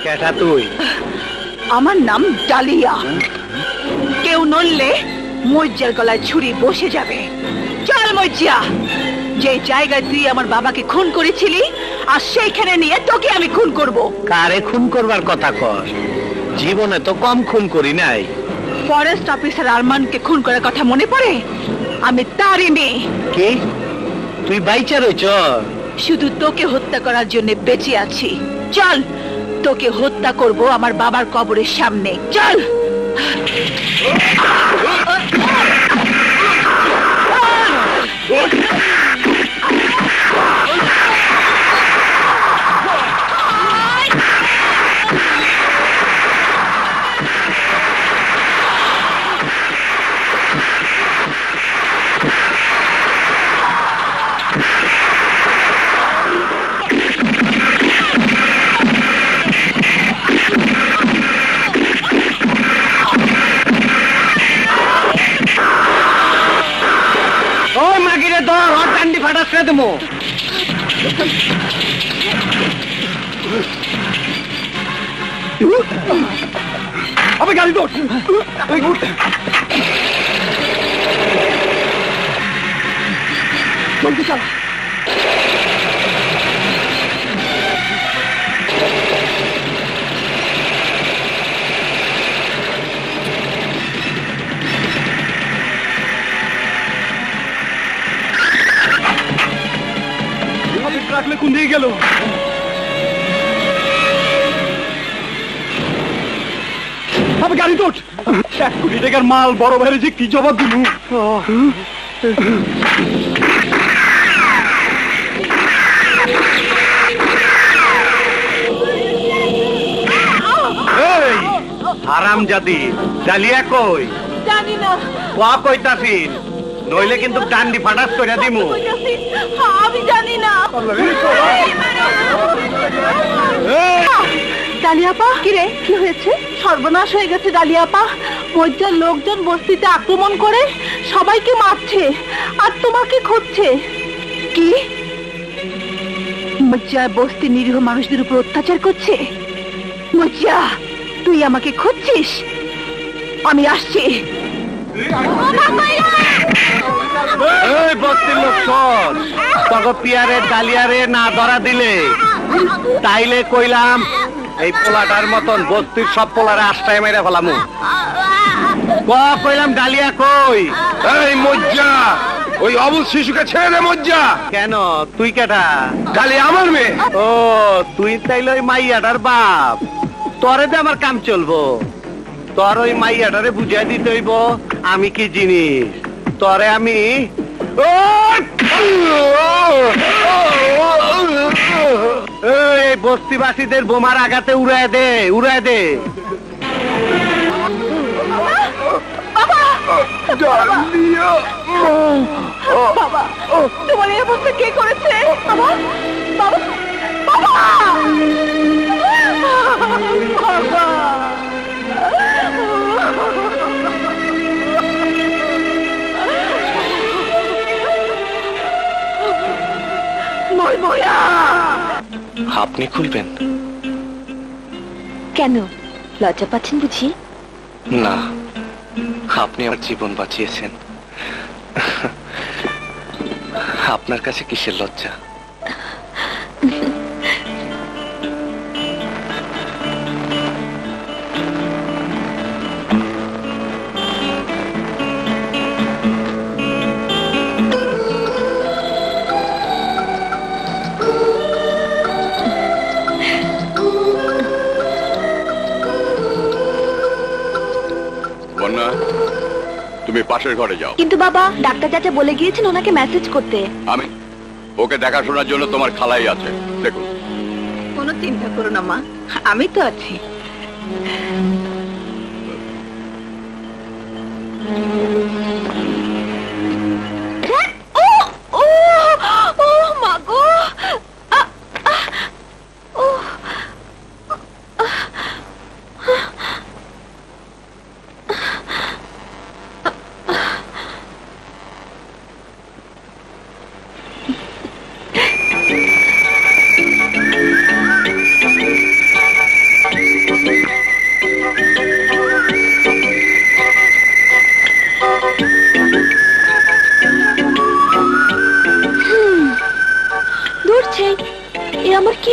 কেটা তুই? আমার নাম ডালিয়া। কেউ নড়লে মজ্জার গলায় ছুরি বসে যাবে। চল মজ্জা, যে জায়গায় তুই আমার বাবাকে খুন করেছিলি আর সেইখানে নিয়ে তোকে আমি খুন করব। কারে খুন করবার কথা কর? জীবনে তো কম খুন করি নাই। ফরেস্ট অফিসার আরমানকে খুন করার কথা মনে পড়ে? আমি তারই মেয়ে। কি তুই বাইচা রইছ? শুধু তোকে হত্যা করার জন্য বেঁচে আছি। চল, তোকে হত্যা করব আমার বাবার কবরের সামনে। চল। अबे गाड़ी दौड़ जल्दी चल। ट्रक में कुंदी गेलो। अब गाड़ी तो 1 কোটি টাকার মাল বড় ভাইরে যে কি জবাব দিমু। এই হারামজাদি, ডালিয়া কই? জানি না। ওয়া কইতাছিস? নইলে কিন্তু ডান্ডি ফাটাস কইরা দিমু। আমি জানি না। ডালিয়াপা, কি রে, কি হয়েছে? সর্বনাশ হয়ে গেছে ডালিয়াপা। মজ্জার লোকজন বস্তিতে আক্রমণ করে সবাইকে মারছে আর তোমাকে খুঁজছে। কি? মজ্জা বস্তি নিরীহ মানুষদের উপর অত্যাচার করছে? মজ্জা, তুই আমাকে খুঁজছিস? আমি আসছি। এই বস্তির লোক শোন, তখন পিয়ারে ডালিয়ারে না ধরা দিলে তাইলে কইলাম এই পোলাটার মতন বস্তির সব পোলারে আস্তায় মেরে ফেলামু। কইলাম ডালিয়া কই? এই মজ্জা, ওই অবুল শিশুকে ছেড়ে দে মজ্জা। কেন, তুই কেটা? ডালিয়া আমার মেয়ে। ও, তুই তাইলে ওই মাইয়াটার বাপ। তোরে দে আমার কাম চলবো। তোর ওই মাইয়াটারে বুঝাই দিতে হইব আমি কি জিনিস। তোরে আমি এই বস্তিবাসীদের বোমার আঘাতে উড়ায় দে, উড়ায় দে। বাবা, তোমার এই অবস্থা কে করেছে? বাবা, বাবা, বাবা, বাবা। আপনি খুলবেন? কেন, লজ্জা পাচ্ছেন বুঝি? না, আপনি আমার জীবন বাঁচিয়েছেন। আপনার কাছে কিসের লজ্জা? তুমি পাশের ঘরে যাও। কিন্তু বাবা, ডাক্তার চাচা বলে গিয়েছেন ওনাকে মেসেজ করতে। আমি ওকে দেখাশোনার জন্য তোমার খালাই আছে, দেখুন। কোনো চিন্তা করো না মা, আমি তো আছি।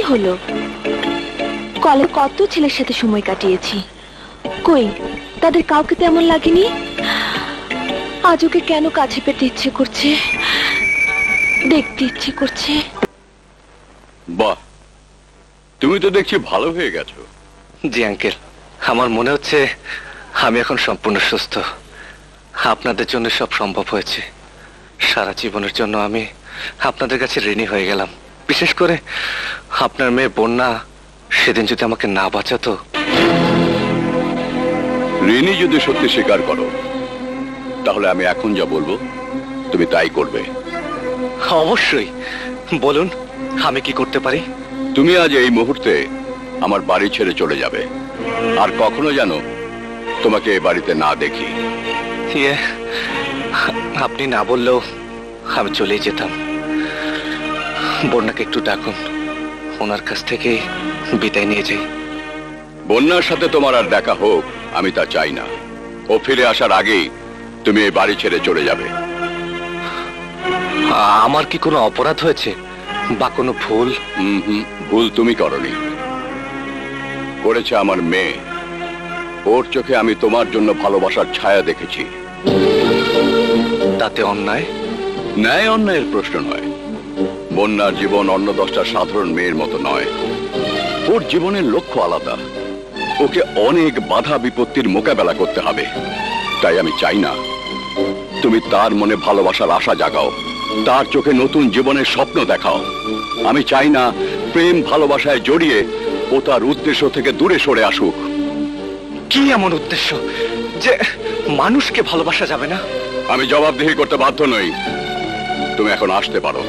হলো? কলে কত ছেলের সাথে সময় কাটিয়েছি, কই তাদের কাউকে তেমন লাগেনি। আজ ওকে কেন কাছে পেতে ইচ্ছে করছে, দেখতে ইচ্ছে করছে। বাহ, তুমি তো দেখছি ভালো হয়ে গেছো। জি আঙ্কেল, আমার মনে হচ্ছে আমি এখন সম্পূর্ণ সুস্থ। আপনাদের জন্য সব সম্ভব হয়েছে। সারা জীবনের জন্য আমি আপনাদের কাছে ঋণী হয়ে গেলাম। বিশেষ করে আপনার মেয়ে বন্যা সেদিন যদি আমাকে না বাঁচাতো। ঋণী যদি সত্যি স্বীকার করো, তাহলে আমি এখন যা বলবো তুমি তাই করবে। অবশ্যই বলুন, আমি কি করতে পারি? তুমি আজ এই মুহূর্তে আমার বাড়ি ছেড়ে চলে যাবে, আর কখনো যেন তোমাকে এই বাড়িতে না দেখি। ইয়ে, আপনি না বললেও আমি চলেই যেতাম। বন্যাকে একটু ডাকুন, ওনার কাছ থেকে বিদায় নিয়ে যাই। বন্যার সাথে তোমার আর দেখা হোক আমি তা চাই না। ও ফিরে আসার আগেই তুমি এই বাড়ি ছেড়ে চলে যাবে। আমার কি কোনো অপরাধ হয়েছে বা কোনো ভুল? ভুল তুমি করনি, করেছে আমার মেয়ে। ওর চোখে আমি তোমার জন্য ভালোবাসার ছায়া দেখেছি। তাতে অন্যায়? ন্যায় অন্যায়ের প্রশ্ন নয়। বন্যার জীবন অন্য 10টা সাধারণ মেয়ের মতো নয়। ওর জীবনের লক্ষ্য আলাদা। ওকে অনেক বাধা বিপত্তির মোকাবেলা করতে হবে। তাই আমি চাই না তুমি তার মনে ভালোবাসার আশা জাগাও, তার চোখে নতুন জীবনের স্বপ্ন দেখাও। আমি চাই না প্রেম ভালোবাসায় জড়িয়ে ও তার উদ্দেশ্য থেকে দূরে সরে আসুক। কি এমন উদ্দেশ্য যে মানুষকে ভালোবাসা যাবে না? আমি জবাবদিহি করতে বাধ্য নই। তুমি এখন আসতে পারো।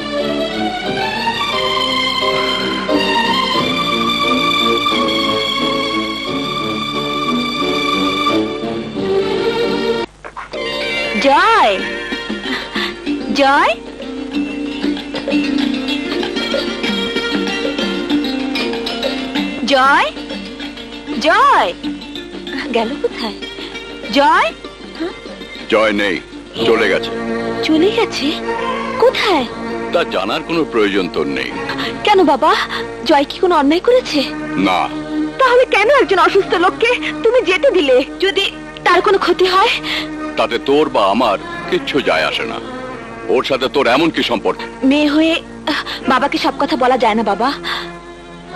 জয়, জয়, জয়, জয় গেল কোথায়? জয়? জয় নেই, চলে গেছে। চলে গেছে? কোথায়? তা জানার কোনো প্রয়োজন তোর নেই। কেন বাবা, জয় কি কোনো অন্যায় করেছে? না। তাহলে কেন একজন অসুস্থ লোককে তুমি যেতে দিলে? যদি তার কোনো ক্ষতি হয়? তাতে তোর বা আমার কিচ্ছু যায় আসে না। ওর সাথে তোর এমন কি সম্পর্ক? মেয়ে হয়ে বাবাকে সব কথা বলা যায় না বাবা,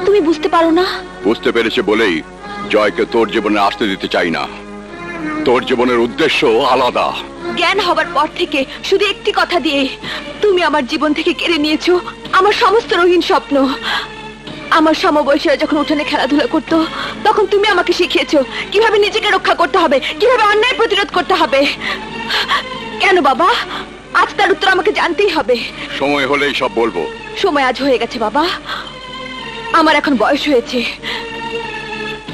তুমি বুঝতে পারো না? বুঝতে পেরেছে বলেই জয়কে তোর জীবনে আসতে দিতে চাই না। তোর জীবনের উদ্দেশ্য আলাদা। জ্ঞান হবার পর থেকে শুধু একটি কথা দিয়ে তুমি আমার জীবন থেকে কেড়ে নিয়েছো আমার সমস্ত রঙিন স্বপ্ন। আমার সমবয়সীরা যখন উঠোনে খেলাধুলা করতো, তখন তুমি আমাকে শিখিয়েছো কিভাবে নিজেকে রক্ষা করতে হবে, কিভাবে অন্যায় প্রতিরোধ করতে হবে। কেন বাবা? আজ তার উত্তর আমাকে জানতেই হবে। সময় হলেই সব বলবো। সময় আজ হয়ে গেছে বাবা। আমার এখন বয়স হয়েছে।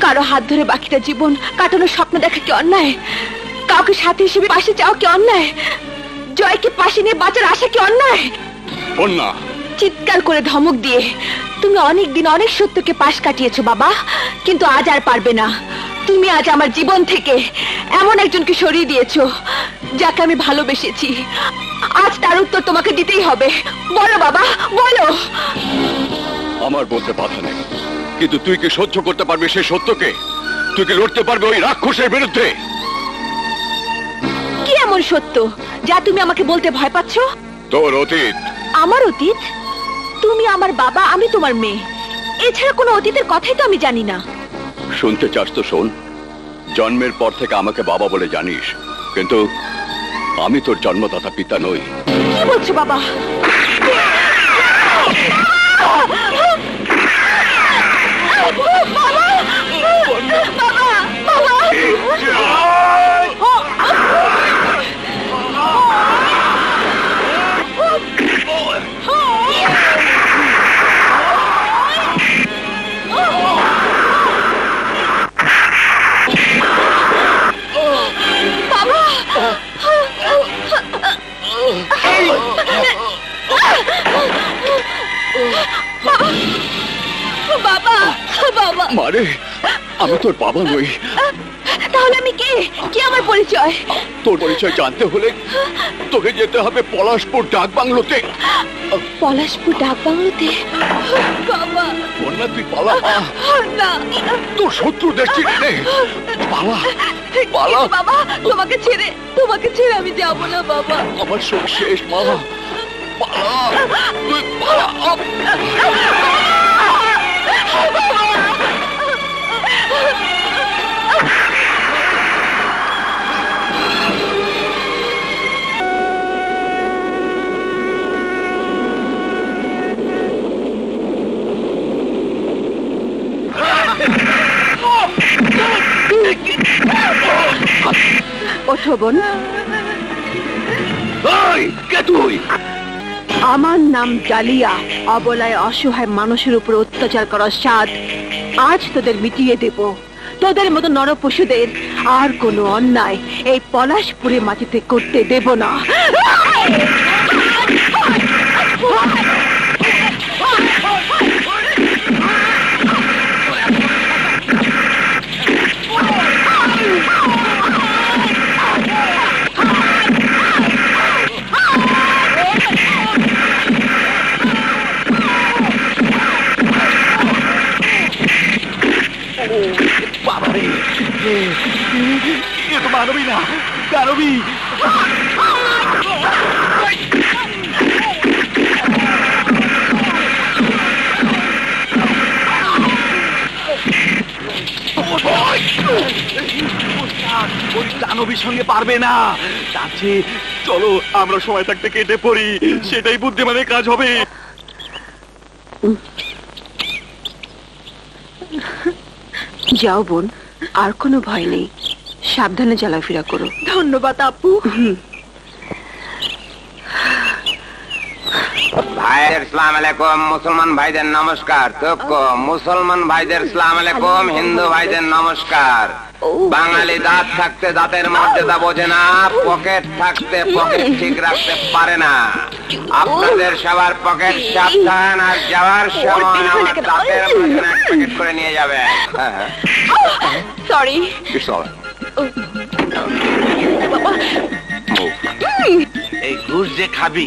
কারো হাত ধরে বাকিটা জীবন কাটানোর স্বপ্ন দেখা কি অন্যায়? কাউকে সাথী হিসেবে পাশে চাও কি অন্যায়? জয়কে পাশে নিয়ে বাঁচার আশা কি অন্যায়? বন্যা! চিৎকার করে ধমক দিয়ে তুমি অনেক দিন অনেক সত্যকে পাশ কাটিয়েছো বাবা, কিন্তু আজ আর পারবে না। তুমি আজ আমার জীবন থেকে এমন একজনকে সরিয়ে দিয়েছো যাকে আমি ভালোবেসেছি। আজ তার উত্তর তোমাকে দিতেই হবে। বলো বাবা, বলো। আমার বলতে বাধা নেই, কিন্তু তুই কি সহ্য করতে পারবি সেই সত্যকে? তুই কি লড়তে পারবি ওই রাক্ষসের বিরুদ্ধে? কি এমন সত্য যা তুমি আমাকে বলতে ভয় পাচ্ছ? তোর অতীত। আমার অতীত? তুমি আমার বাবা, আমি তোমার মেয়ে। এছাড়া কোনো অতীতের কথাই তো আমি জানি না। শুনতে চাস তো শোন। জন্মের পর থেকে আমাকে বাবা বলে জানিস, কিন্তু আমি তোর জন্মদাতা পিতা নই। কি বলছো বাবা? মারে আমি তোর বাবা নই। তাহলে আমি কে? কি আমার পরিচয়? তোর পরিচয় জানতে হলে তোকে যেতে হবে পলাশপুর ডাক বাংলোতে। পলাশপুর ডাক বাংলোতে? বাবা বন্যা, তুই পালা। না, তোর শত্রু দেশ চিনে পালা পালা। বাবা তোমাকে ছেড়ে আমি যাব না বাবা। আমার সব শেষ মা, পালা তুই পালা। ওঠো বোন। কে তুই? আমার নাম ডালিয়া। অবলায় অসহায় মানুষের উপর অত্যাচার করার স্বাদ আজ তোদের মিটিয়ে দেব। তোদের মতো নরপশুদের আর কোনো অন্যায় এই পলাশপুরে মাটিতে করতে দেব না। বাবারে, এ তো মানবী না, দানবী। দানবীর সঙ্গে পারবে না। যাচ্ছে, চলো আমরা সময় থাকতে কেটে পড়ি, সেটাই বুদ্ধিমানের কাজ হবে। যাও বোন, আর কোনো ভয় নেই, সাবধানে চলাফেরা করো। ধন্যবাদ আপু। ভাইদের সালাম আলাইকুম, মুসলমান ভাইদের নমস্কার। তোকো মুসলমান ভাইদের সালাম আলাইকুম, হিন্দু ভাইদের নমস্কার। বাঙালি দাঁত থাকতে দাঁতের মর্যাদা বোঝে না, পকেট থাকতে পকেট ঠিক রাখতে পারে না। আপনাদের সবার পকেট সাবধান, আর যাওয়ার সময় আমার দাঁতের মাঝখানে এক প্যাকেট করে নিয়ে যাবে। সরি। এই ঘুষ যে খাবি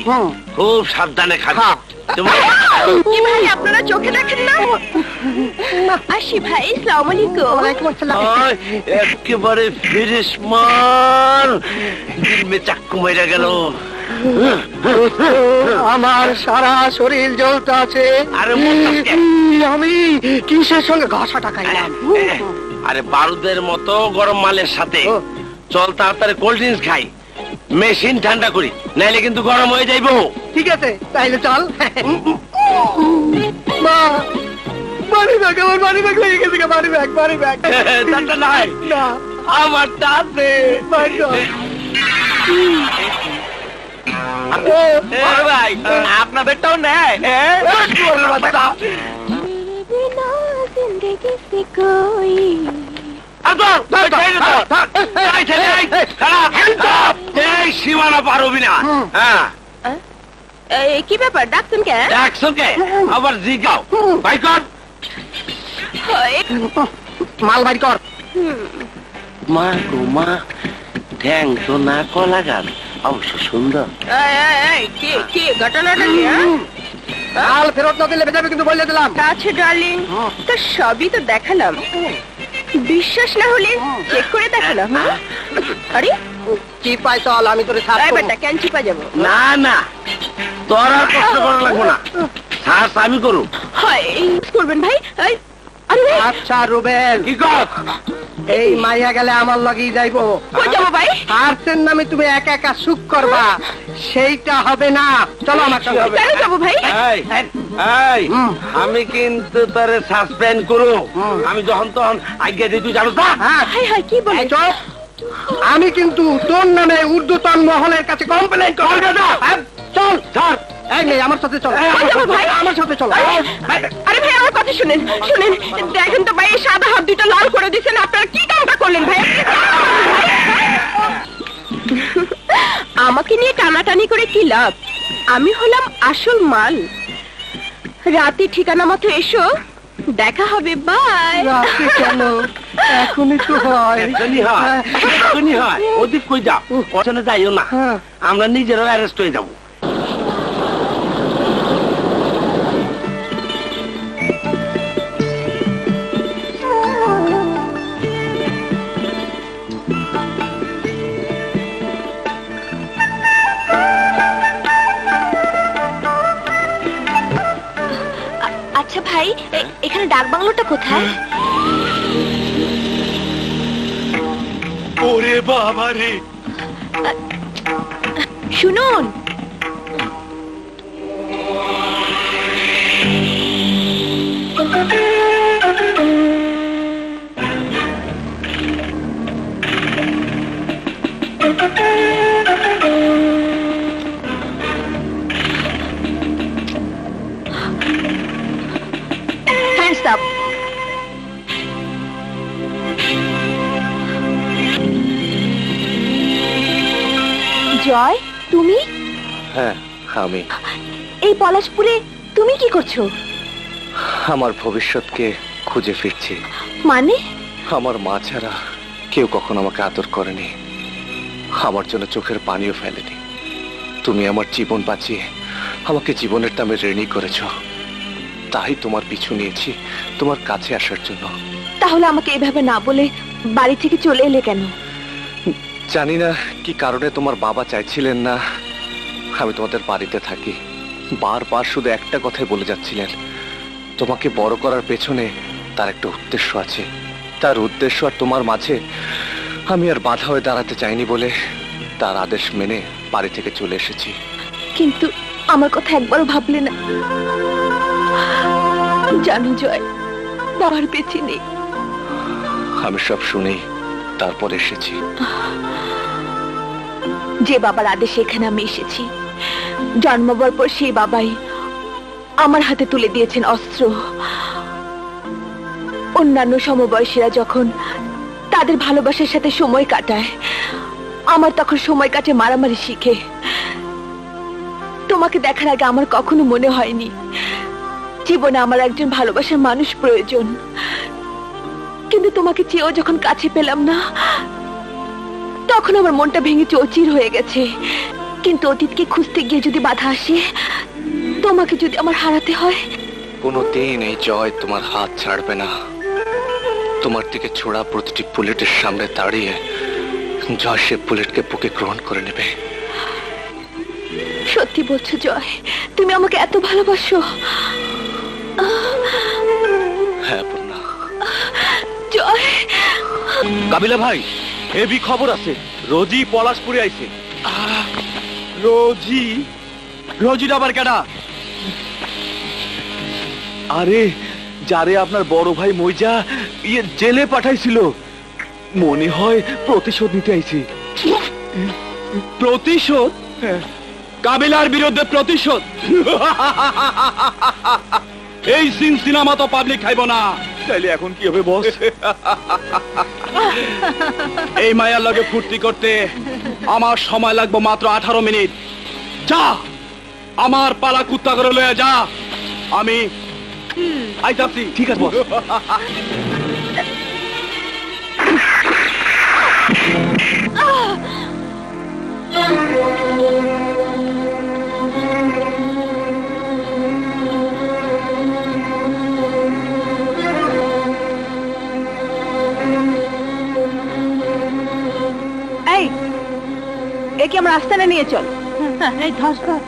খুব সাবধানে খাবি। কি ভাই আপনারা চোখে দেখেন না? আসি ভাই, আসসালামু আলাইকুম। একেবারে ফিরিস মাল, দিল মে চাক্কু মেরে গেল। আমার সারা শরীর জ্বলতে আছে। আরে আমি কিসের সঙ্গে ঘষাটা খাইলাম? আরে বারুদের মতো গরম মালের সাথে। চল তাড়াতাড়ি কোল্ড ড্রিঙ্কস খাই, মেশিন ঠান্ডা করি, নাইলে কিন্তু গরম হয়ে যাইবো। ঠিক আছে, তাইলে চল। মা, বাড়ি ব্যাগ, আমার বাড়ি ব্যাগ লেগে গেছে। বাড়ি ব্যাগ, বাড়ি ব্যাগ। দাঁড়টা নাই না, আমারটা আছে। বড় ভাই, আপনাদেরটাও নেয়। সীমানা পারবি না। কি ব্যাপার, ডাকছেন কে? ডাকছো কে? আবার জিগাও। ভাই কর মাল বাড়ি কর। মা গো মা, ঠ্যাং তো না কলা গান, অবশ্য সুন্দর। কি ঘটনাটা কি? মাল ফেরত না দিলে বেজাবে কিন্তু বলে দিলাম। আচ্ছা ডার্লিং, তো সবই তো দেখালাম, বিশ্বাস না হলে চেক করে দেখালাম। আরে কি পাই, চল আমি তোরে ছাড়বো। বেটা কেন চিপা যাবো? না না, তোর আর কষ্ট করা লাগবো না, শ্বাস আমি করু। হয় করবেন ভাই। আরে আচ্ছা রুবেল, কি কর? এই মাইয়া গেলে আমার লগেই যাইবো। কই যাবো ভাই? আর্সের নামে তুমি একা একা সুখ করবা, সেইটা হবে না। চলো আমার সঙ্গে। কেন যাবো ভাই? আমি কিন্তু তোরে সাসপেন্ড করু, আমি যখন তখন আজ্ঞা দিই, তুই জানো তা? হাই হাই কি বলে? এই চুপ। আমি কিন্তু তোর নামে ঊর্ধ্বতন মহলের কাছে কমপ্লেন করব। চল চল, এই মেয়ে আমার সাথে চল। আমার সাথে চল। আরে ভাই আমার কথা শুনেন, শুনেন, দেখেন তো ভাই, সাদা হাত দুটো লাল করে দিচ্ছেন, আপনারা কি কামটা করলেন ভাই? আমাকে নিয়ে টানাটানি করে কি লাভ? আমি হলাম আসল মাল। রাতে ঠিকানা মতো এসো, দেখা হবে, বাই। রাতে কেন? এখনই তো হয়। এখনই হয়। ওদিক কই যাও, ওখানে যাইও না, আমরা নিজেরাও অ্যারেস্ট হয়ে যাবো। আচ্ছা ভাই, এখানে ডাক বাংলোটা কোথায়? ওরে বাবা রে, শুনুন, হ্যান্ডস আপ। জয়, তুমি? হ্যাঁ আমি। এই পলাশপুরে তুমি কি করছো? আমার ভবিষ্যৎকে খুঁজে ফিরছি। মানে? আমার মা ছাড়া কেউ কখনো আমাকে আদর করেনি, আমার জন্য চোখের পানিও ফেলেনি। তুমি আমার জীবন বাঁচিয়ে আমাকে জীবনের দামে ঋণী করেছো, তাই তোমার পিছু নিয়েছি তোমার কাছে আসার জন্য। তাহলে আমাকে এভাবে না বলে বাড়ি থেকে চলে এলে কেন? জানি না কি কারণে তোমার বাবা চাইছিলেন না আমি তোমাদের বাড়িতে থাকি। বারবার শুধু একটা কথাই বলে যাচ্ছিলেন, তোমাকে বড় করার পেছনে তার একটা উদ্দেশ্য আছে। তার উদ্দেশ্য আর তোমার মাঝে আমি আর বাধা হয়ে দাঁড়াতে চাইনি বলে তার আদেশ মেনে বাড়ি থেকে চলে এসেছি। কিন্তু আমার কথা একবারও ভাবলে না? জানো জয়, বাবার বেঁচে নেই। আমি সব শুনেই তারপর এসেছি। যে বাবার আদেশে এখানে আমি এসেছি, জন্মবার পর সেই বাবাই আমার হাতে তুলে দিয়েছেন অস্ত্র। অন্যান্য সমবয়সীরা যখন তাদের ভালোবাসার সাথে সময় কাটায়, আমার তখন সময় কাটে মারামারি শিখে। তোমাকে দেখার আগে আমার কখনো মনে হয়নি জীবনে আমার একজন ভালোবাসার মানুষ প্রয়োজন। কিন্তু তোমাকে চেয়েও যখন কাছে পেলাম না, তখন আমার মনটা ভেঙে চৌচির হয়ে গেছে। কিন্তু অতীতকে খুঁজতে গিয়ে যদি বাধা আসে, তোমাকে যদি আমার হারাতে হয়, কোনোদিন এই জয় তোমার হাত ছাড়বে না। তোমার দিকে ছোড়া প্রতিটি বুলেটের সামনে দাঁড়িয়ে জয় সে বুলেটকে বুকে গ্রহণ করে নেবে। সত্যি বলছো জয়? তুমি আমাকে এত ভালোবাসো? হ্যাঁ পূর্ণা। জয়, কাবিলা ভাই, হেভি খবর আছে, রোজি পলাশপুরে আইছে। রোজি? রোজিটা আবার কেডা? আরে যারে আপনার বড় ভাই মইজা জেলে পাঠাইছিল, মনে হয় প্রতিশোধ নিতে আইছি। প্রতিশোধ? কাবিলার বিরুদ্ধে প্রতিশোধ? এই সিন সিনেমা তো পাবলিক খাইব না। তাইলে এখন কি হবে বস? এই মায়ার লগে ফুর্তি করতে আমার সময় লাগবে মাত্র 18 মিনিট। যা, আমার পালা কুত্তা করে লয়ে যা, আমি আইতাছি। ঠিক আছে বস। এই, একে আমার আস্তানে নিয়ে চল। এই ধর ধর।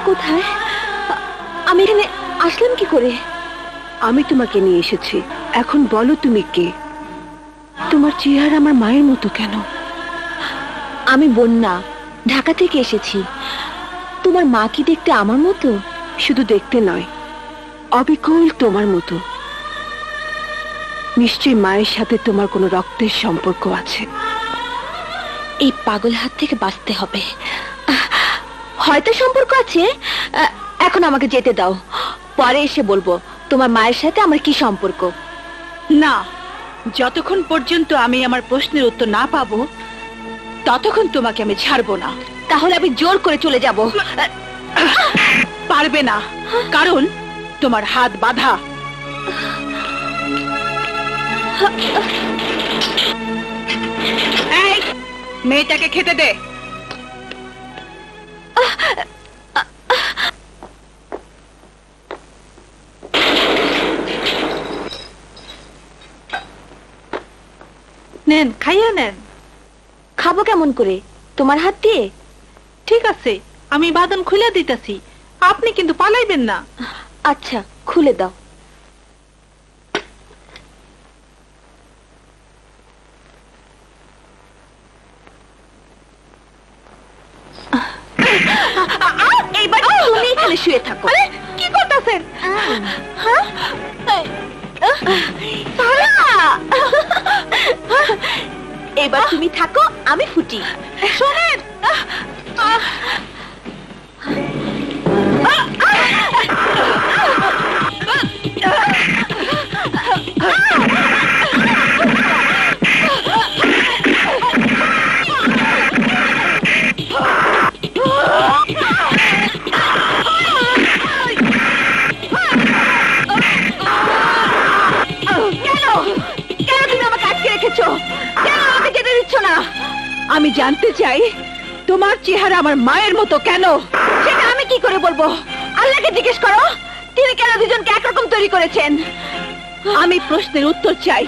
কোথায়? আমি এখানে আসলাম কি করে? আমি তোমাকে নিয়ে এসেছি। এখন বলো তুমি কে? তোমার চেহারা আমার মায়ের মতো কেন? আমি বন্যা, ঢাকা থেকে এসেছি। তোমার মা কি দেখতে আমার মতো? শুধু দেখতে নয়, অবিকল তোমার মতো। নিশ্চয়ই মায়ের সাথে তোমার কোনো রক্তের সম্পর্ক আছে। এই পাগল হাত থেকে বাঁচতে হবে। হয়তো সম্পর্ক আছে। এখন আমাকে যেতে দাও, পরে এসে বলবো তোমার মায়ের সাথে আমার কি সম্পর্ক। না, যতক্ষণ পর্যন্ত আমি আমার প্রশ্নের উত্তর না পাবো ততক্ষণ তোমাকে আমি ছাড়বো না। তাহলে আমি জোর করে চলে যাব। পারবে না, কারণ তোমার হাত বাঁধা। এই, মেয়েটাকে খেতে দে। নেন, খাইয়া নেন। খাবো কেমন করে? তোমার হাত দিয়ে? ঠিক আছে, আমি বাঁধন খুলে দিতেছি, আপনি কিন্তু পালাইবেন না। আচ্ছা, খুলে দাও। এইবার তুমি এখানে শুয়ে থাকো। কি করতেছেন? এবার তুমি থাকো, আমি ফুটি। শোনেন, আমি জানতে চাই তোমার চেহারা আমার মায়ের মতো কেন? সেটা আমি কি করে বলবো? আল্লাহকে জিজ্ঞেস করো, তিনি কেন দুজনকে একরকম তৈরি করেছেন। আমি প্রশ্নের উত্তর চাই।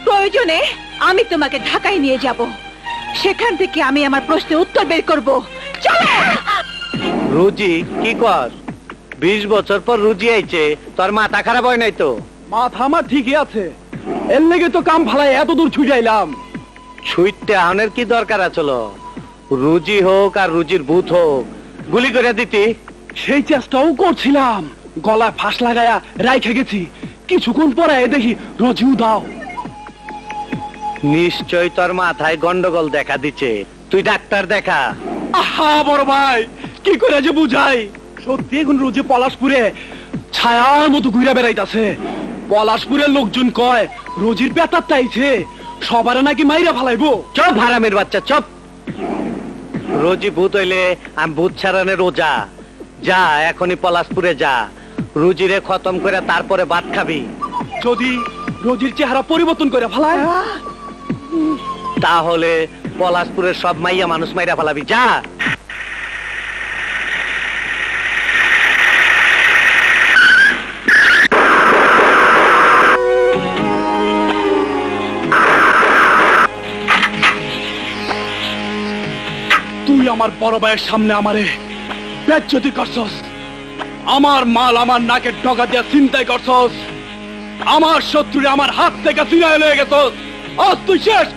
প্রয়োজনে আমি তোমাকে ঢাকায় নিয়ে যাব, সেখান থেকে আমি আমার প্রশ্নের উত্তর বের করব। চলো। রুজি কি কর? 20 বছর পর রুজি আইছে, তোর মাথা খারাপ হয় নাই তো? মাথা আমার ঠিকই আছে, এর লেগে তো কাম ফালাই এত দূর ছুটাইলাম। ছুটতে আনের কি দরকার আছিল? রুজি হোক আর রুজির ভূত হোক, গুলি করে দিতি। সেই চেষ্টাও করছিলাম, গলায় ফাঁস লাগায়া রাইখে গেছি। কিছুক্ষণ পরে দেখি রজিও দাও। নিশ্চয় তোর মাথায় গন্ডগোল দেখা দিচ্ছে, তুই ডাক্তার দেখা। আহা বড় ভাই, কি করে যে বুঝাই? সত্যি এখন রোজে পলাশপুরে ছায়ার মতো ঘুরে বেড়াইতাছে। পলাশপুরের লোকজন কয় রোজির বেতার তাইছে, সবার নাকি মাইরা ফালাইবো। চপ হারামের বাচ্চা, চপ। রোজি ভূত হইলে আমি ভূত ছাড়ানে রোজা। যা এখনই পলাশপুরে যা, রুজিরে খতম করে তারপরে ভাত খাবি। যদি রোজির চেহারা পরিবর্তন করে ফালায়, তাহলে পলাশপুরের সব মাইয়া মানুষ মাইরা ফালাবি। যা। তুই আমার বড় ভাইয়ের সামনে আমারে বেজ্জতি করছস, আমার মাল আমার নাকের ডগা দিয়ে চিন্তাই করছস, আমার শত্রুরে আমার হাত থেকে চিনায় লয়ে গেছস। আজ তুই শেষ।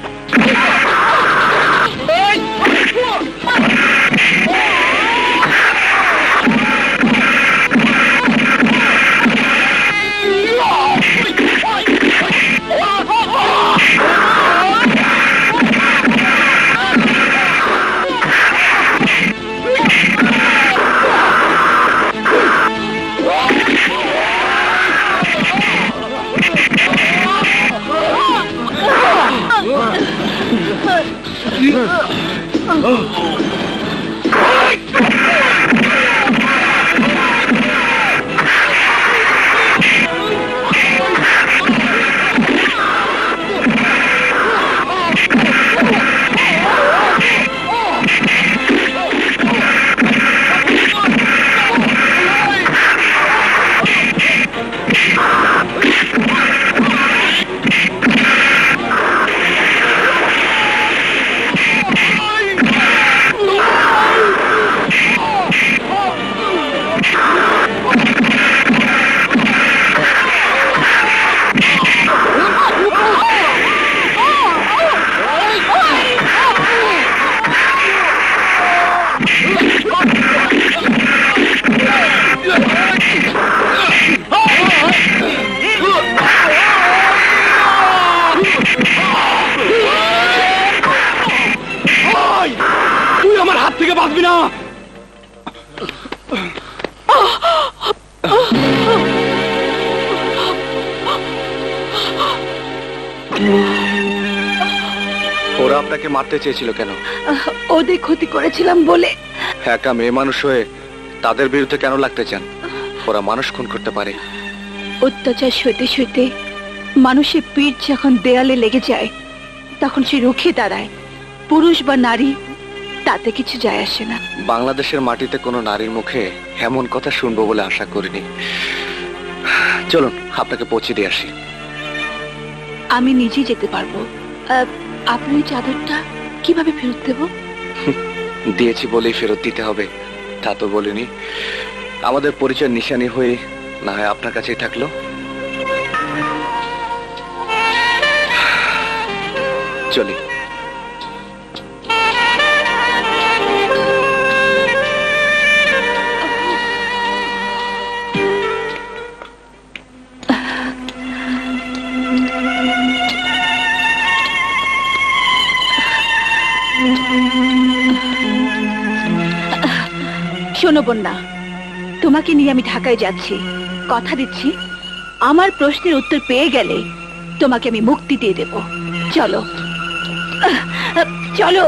থেকে বাঁচবি না। ওরা আপনাকে মারতে চেয়েছিল কেন? ওদের ক্ষতি করেছিলাম বলে। একা মেয়ে মানুষ হয়ে তাদের বিরুদ্ধে কেন লাগতে চান? ওরা মানুষ খুন করতে পারে। অত্যাচার সইতে সইতে মানুষের পিঠ যখন দেয়ালে লেগে যায় তখন সে রুখে দাঁড়ায়। পুরুষ বা নারী তাতে কিছু যায় আসে না। বাংলাদেশের মাটিতে কোনো নারীর মুখে এমন কথা শুনবো বলে আশা করিনি। চলুন আপনাকে পৌঁছে দিয়ে আসি। আমি নিজেই যেতে পারবো। আপনার এই চাদরটা কিভাবে ফেরত দেব? দিয়েছি বলেই ফেরত দিতে হবে তা তো বলিনি। আমাদের পরিচয় নিশানি হয়ে না হয় আপনার কাছেই থাকলো। চলি। শোনো বন্যা, তোমাকে নিয়ে আমি ঢাকায় যাচ্ছি। কথা দিচ্ছি আমার প্রশ্নের উত্তর পেয়ে গেলে তোমাকে আমি মুক্তি দিয়ে দেব। চলো চলো।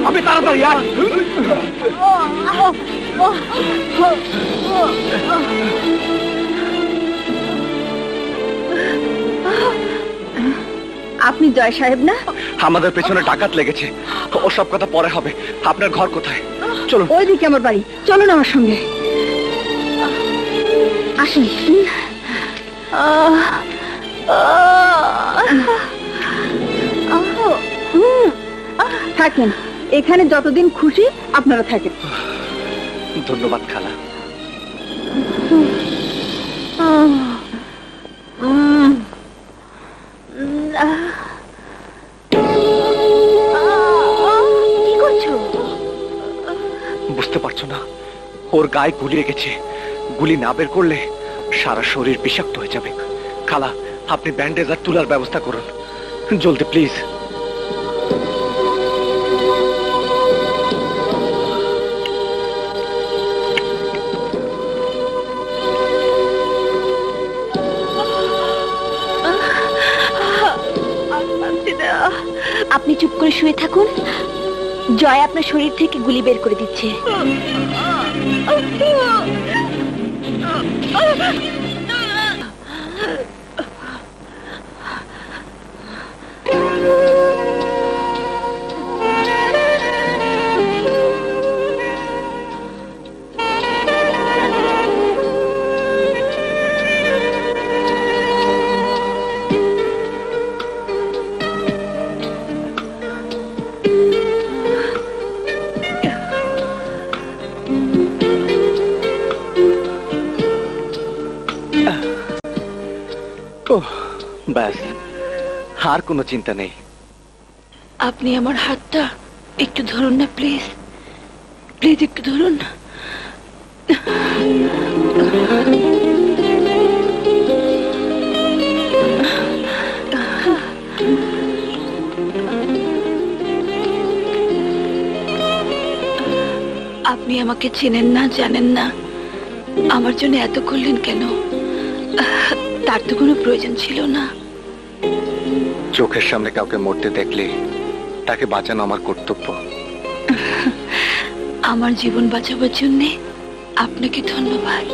अबे ताड़ाताड़ी यार। আপনি জয় সাহেব না? আমাদের পেছনে ডাকাত লেগেছে। ও সব কথা পরে হবে। আপনার ঘর কোথায়? চলুন। ওইদিকে আমার বাড়ি, চলুন আমার সঙ্গে। আসুন। থাকেন এখানে যতদিন খুশি আপনারা থাকেন। ধন্যবাদ খালা। কি করছো? বুঝতে পারছো না? ওর গায়ে গুলি লেগেছে। গুলি না বের করলে সারা শরীর বিষাক্ত হয়ে যাবে। খালা, আপনি ব্যান্ডেজ আর তুলার ব্যবস্থা করুন জলদি প্লিজ। আপনি চুপ করে শুয়ে থাকুন, জয় আপনার শরীর থেকে গুলি বের করে দিচ্ছে। ব্যাস, আর কোনো চিন্তা নেই। আপনি আমার হাতটা একটু ধরুন না প্লিজ, প্লিজ একটু ধরুন। আপনি আমাকে চেনেন না, জানেন না, আমার জন্য এত করলেন কেন? তার তো কোনো প্রয়োজন ছিল না। চোখের সামনে কাউকে মরতে দেখলে তাকে বাঁচানো আমার কর্তব্য। আমার জীবন বাঁচাবার জন্যে আপনাকে ধন্যবাদ।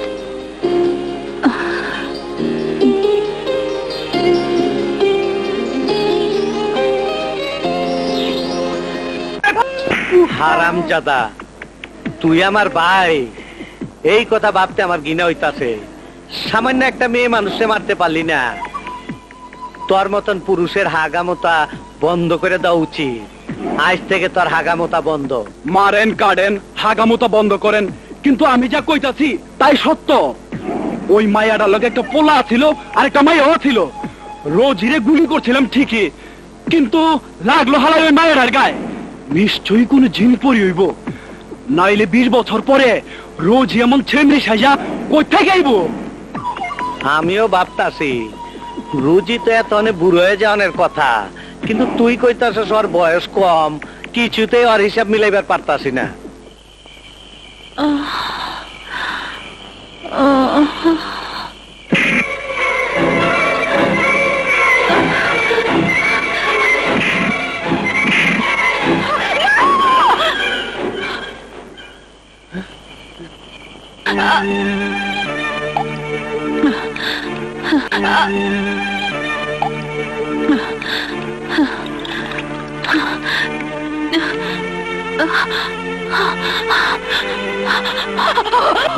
হারামজাদা, তুই আমার ভাই, এই কথা ভাবতে আমার ঘৃণা হইতাছে। সামান্য একটা মেয়ে মানুষে মারতে পারলি না? তোর মতন পুরুষের হাগামোতা বন্ধ করে দেওয়া উচিত। আজ থেকে তোর হাগামোতা বন্ধ। মারেন কাটেন হাগামোতা বন্ধ করেন, কিন্তু আমি যা কইতাছি তাই সত্য। ওই মায়াটার লগে একটা পোলা ছিল আর একটা মাইয়াও ছিল। রোজিরে গুলি করছিলাম ঠিকই, কিন্তু লাগলো হালাই ওই মায়েরার গায়ে। নিশ্চয়ই কোন জিন পরি হইব, নাইলে 20 বছর পরে রোজ এমন ছেলে সাজা কোথায় গাইব? আমিও ভাবতাছি রুজি তো এত অনেক বুড়ো হয়ে যাওয়ার কথা, কিন্তু তুই কইতাছিস ওর বয়স কম, কিছুতেই ওর হিসাব মিলাইবার পারতাছি না।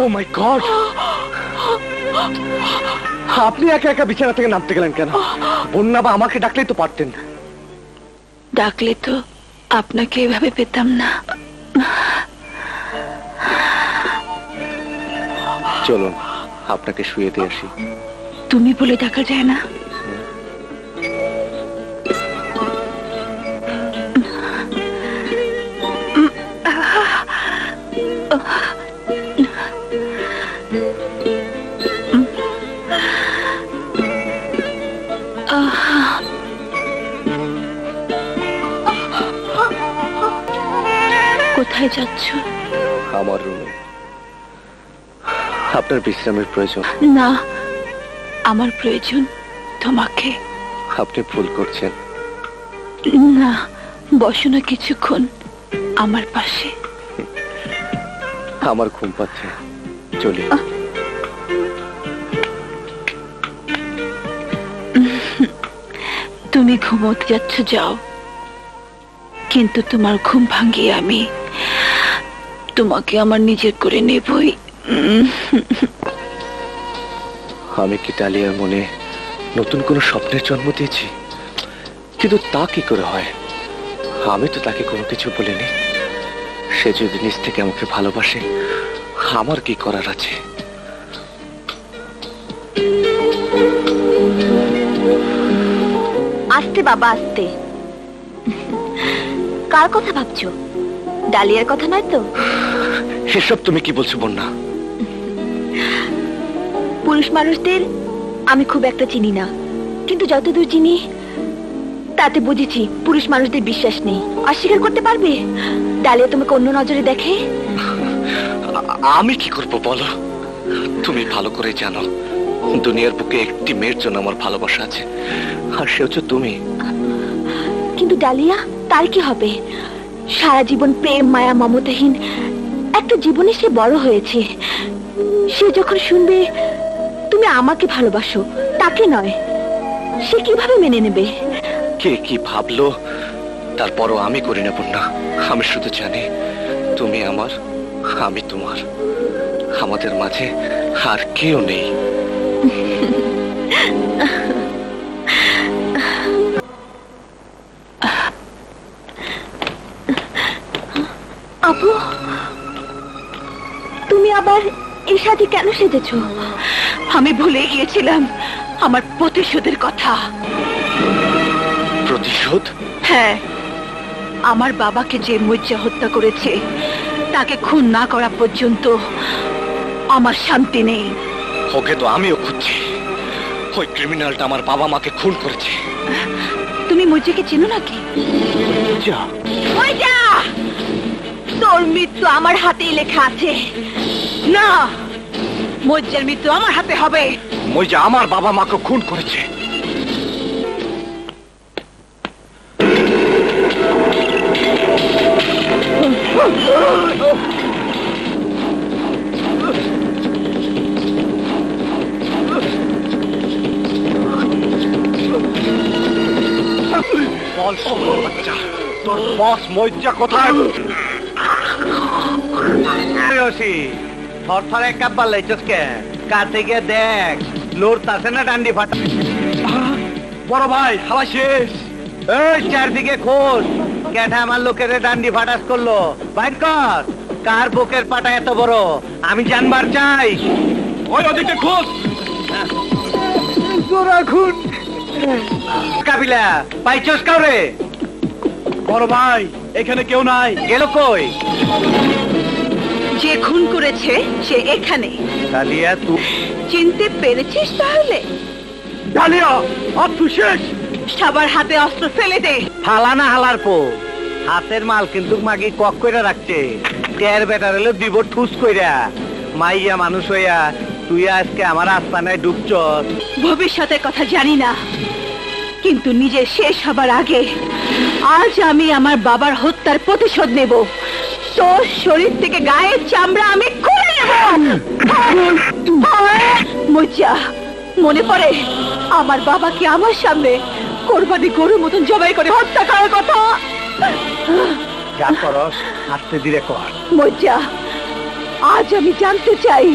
ও মাই গড, আপনি একা একা বিছানা থেকে নামতে গেলেন কেন? বন্যা বা আমাকে ডাকলেই তো পারতেন। ডাকলে তো আপনাকে এভাবে পেতাম না। চলুন আপনাকে শুয়ে দিয়ে আসি। তুমি বলে ডাকা যায় না? কোথায় যাচ্ছ? আমার রুমে। আপনার বিশ্রামের প্রয়োজন? না, আমার প্রয়োজন তোমাকে। আপনি ভুল করছেন। না, বসো না কিছুক্ষণ আমার পাশে। আমার ঘুম পাচ্ছে, চলি। তুমি ঘুমোতে যাচ্ছ, যাও, কিন্তু তোমার ঘুম ভাঙিয়ে আমি তোমাকে আমার নিজের করে নেবই। আমি কি ডালিয়ার মনে নতুন কোনো স্বপ্নের জন্ম দিয়েছি? কিন্তু তা কি করে হয়? আমি তো তাকে কোনো কিছু বলিনি। সে যদি নিজ থেকে আমাকে ভালোবাসে, আমার কি করার আছে? আস্তে বাবা, আস্তে। কার কথা ভাবছো? ডালিয়ার কথা নয় তো? এসব তুমি কি বলছো বন্যা? পুরুষ মানুষদের আমি খুব একটা চিনি না, কিন্তু যতদূর চিনি তাতে বুঝেছি পুরুষ মানুষদের বিশ্বাস নেই। অস্বীকার করতে পারবে ডালিয়া তোমাকে অন্য নজরে দেখে? আমি কি করব বলো? তুমি ভালো করে জানো দুনিয়ার বুকে একটি মেয়ের জন্য আমার ভালোবাসা আছে, আর সে হচ্ছে তুমি। কিন্তু ডালিয়া, তার কি হবে? সারা জীবন প্রেম মায়া মমতাহীন একটা জীবনে সে বড় হয়েছে। সে যখন শুনবে তুমি আমাকে ভালোবাসো, তাকে নয়, সে কিভাবে মেনে নেবে? কে কি ভাবলো তারপরও আমি করি না বন্যা। আমি শুধু জানি তুমি আমার, আমি তোমার, আমাদের মাঝে আর কেউ নেই। আপু, তুমি আবার এই সাথে কেন সেজেছো? আমি ভুলে গিয়েছিলাম আমার প্রতিশোধের কথা। প্রতিশোধ? হ্যাঁ, আমার বাবাকে যে মজ্জা হত্যা করেছে তাকে খুন না করা পর্যন্ত আমার শান্তি নেই। ওকে তো আমিও খুঁজছি। ওই ক্রিমিনালটা আমার বাবা মাকে খুন করেছে। তুমি মজ্জাকে চেনো নাকি? মজ্জা, তোর মৃত্যু আমার হাতেই লেখা আছে। না, মজ্জার মৃত্যু আমার হাতে হবে। মজ্জা আমার বাবা মাকে খুন করেছে। তোর বস মজ্জা কোথায়? থরথর এক কাপ বালাইছস কে? কাছে গিয়ে দেখ, লড়তাছে না ডান্ডি ফাটা। বড় ভাই, খালা শেষ। এই চারদিকে খোঁজ, কেটা আমার লোকের ডান্ডি ফাটাস করলো। বাইর কর, কার বুকের পাটা এত বড় আমি জানবার চাই। ওই ওদিকে খোঁজ। খুন কাবিলা পাইছস কাউরে? বড় ভাই, এখানে কেউ নাই। গেল কই? যে খুন করেছে সে এখানে। ডালিয়া, তুই চিনতে পেরেছিস তাহলে? ডালিয়া, আর তুই শেষ। সবার হাতে অস্ত্র ফেলে দে। হালা না হালার পো, হাতের মাল কিন্তু মাগি কক কইরা রাখছে। টের বেটার হলে দিব ঠুস কইরা। মাইয়া মানুষ হইয়া তুই আজকে আমার আস্তানায় ডুবছস। ভবিষ্যতের কথা জানি না, কিন্তু নিজের শেষ হবার আগে আজ আমি আমার বাবার হত্যার প্রতিশোধ নেব। তোর শরীর থেকে গায়ের চামড়া আমি খুলে নেব। মজ্জা, মনে পড়ে আমার বাবাকে আমার সামনে কোরবানি গরুর মতন জবাই করে হত্যা করার কথা? যা করস আস্তে ধীরে কর। মজ্জা, আজ আমি জানতে চাই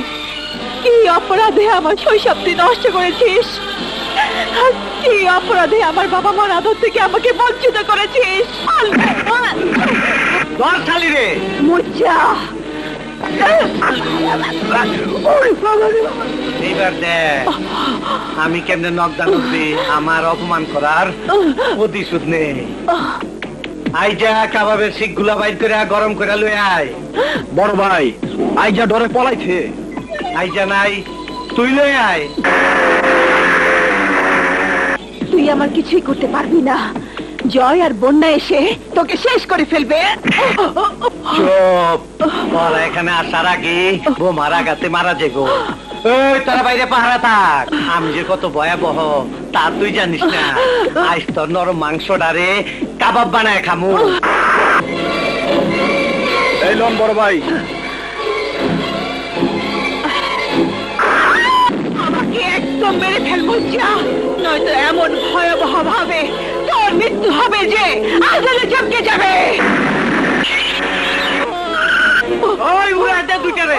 কি অপরাধে আমার শৈশবটি নষ্ট করেছিস? কি অপরাধে আমার বাবা মার আদর থেকে আমাকে বঞ্চিত করেছিস? ধর শালি রে। মজ্জা, এইবার দেখ আমি কেমনে নকদান উঠি। আমার অপমান করার প্রতিশোধ নেই। আইজা কাবাবের শিখ গুলা বাইর করে গরম করে লয়ে আয়। বড় ভাই, আইজা ডরে পলাইছে। আইজা নাই, তুই লয়ে আয়। তুই আমার কিছুই করতে পারবি না। জয় আর বন্যা এসে তোকে শেষ করে ফেলবে। চুপ, বলা এখানে আসার আগে বোমার আঘাতে মারা যাবো। এই তারা বাইরে পাহারা থাক। আমি যে কত ভয়াবহ তা তুই জানিস না। আজ তোর নরম মাংসটারে কাবাব বানায় খামু। এই লন বড় ভাই। আমাকে একদম মেরে ফেল মজ্জা, নয়তো এমন ভয়াবহ ভাবে তোর মৃত্যু হবে যে আজালে চমকে যাবে। ওই উড়াতে দুইটারে।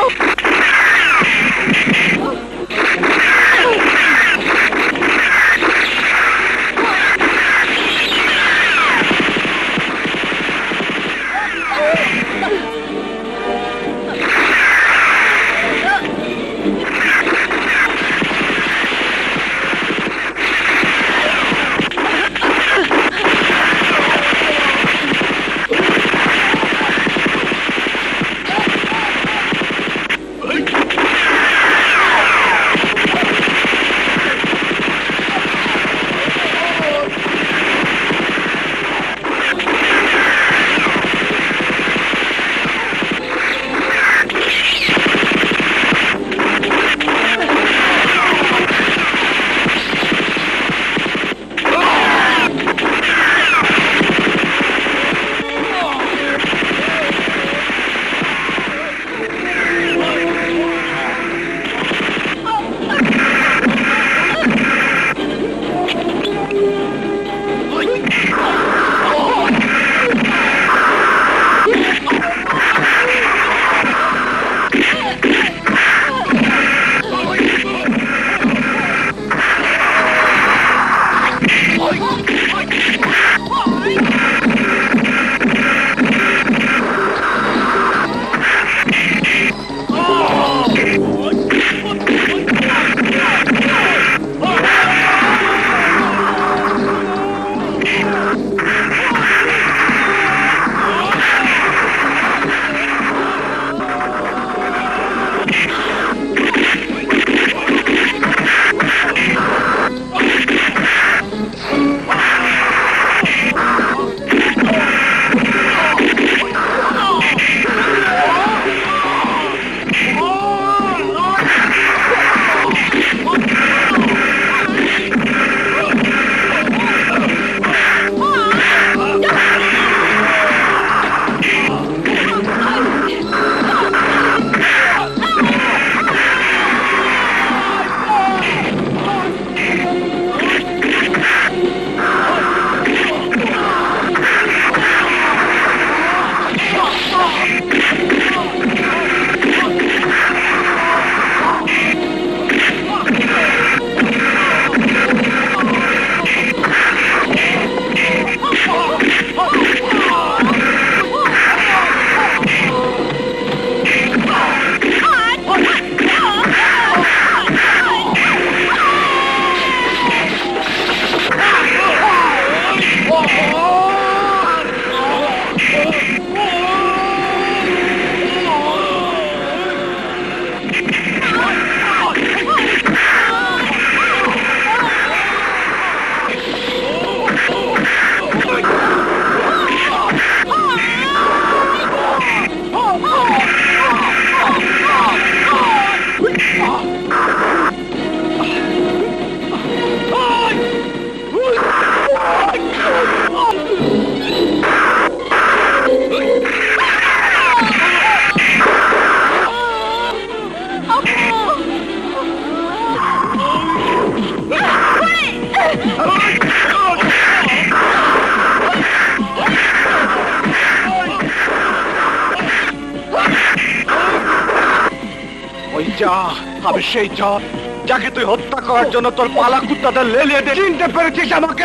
আমি সেই চর যাকে তুই হত্যা করার জন্য তোর পালা কুত্তাদের লেলিয়ে দিয়ে চিনতে পেরেছিস আমাকে।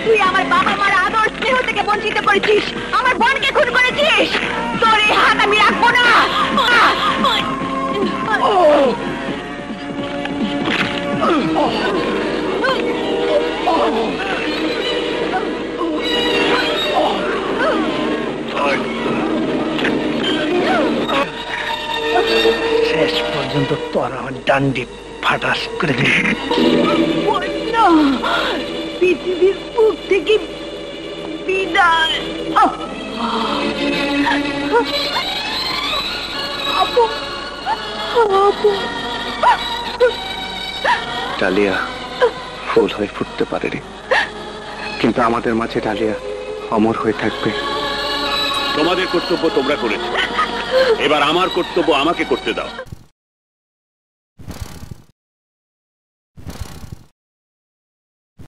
তুই আমার বাবা মার আদর স্নেহ থেকে বঞ্চিত করেছিস, আমার বোনকে খুন করেছিস। তোর এই হাত আমি রাখবো না। শেষ পর্যন্ত তোর আমার ডান্ডি ফাটাস করে দিবি। না, পৃথিবীর বুক থেকে বিদায়। আপু, আপু। ডালিয়া ফুল হয়ে ফুটতে পারেনি, কিন্তু আমাদের মাঝে ডালিয়া অমর হয়ে থাকবে। তোমাদের কর্তব্য তোমরা করেছো, এবার আমার কর্তব্য আমাকে করতে দাও।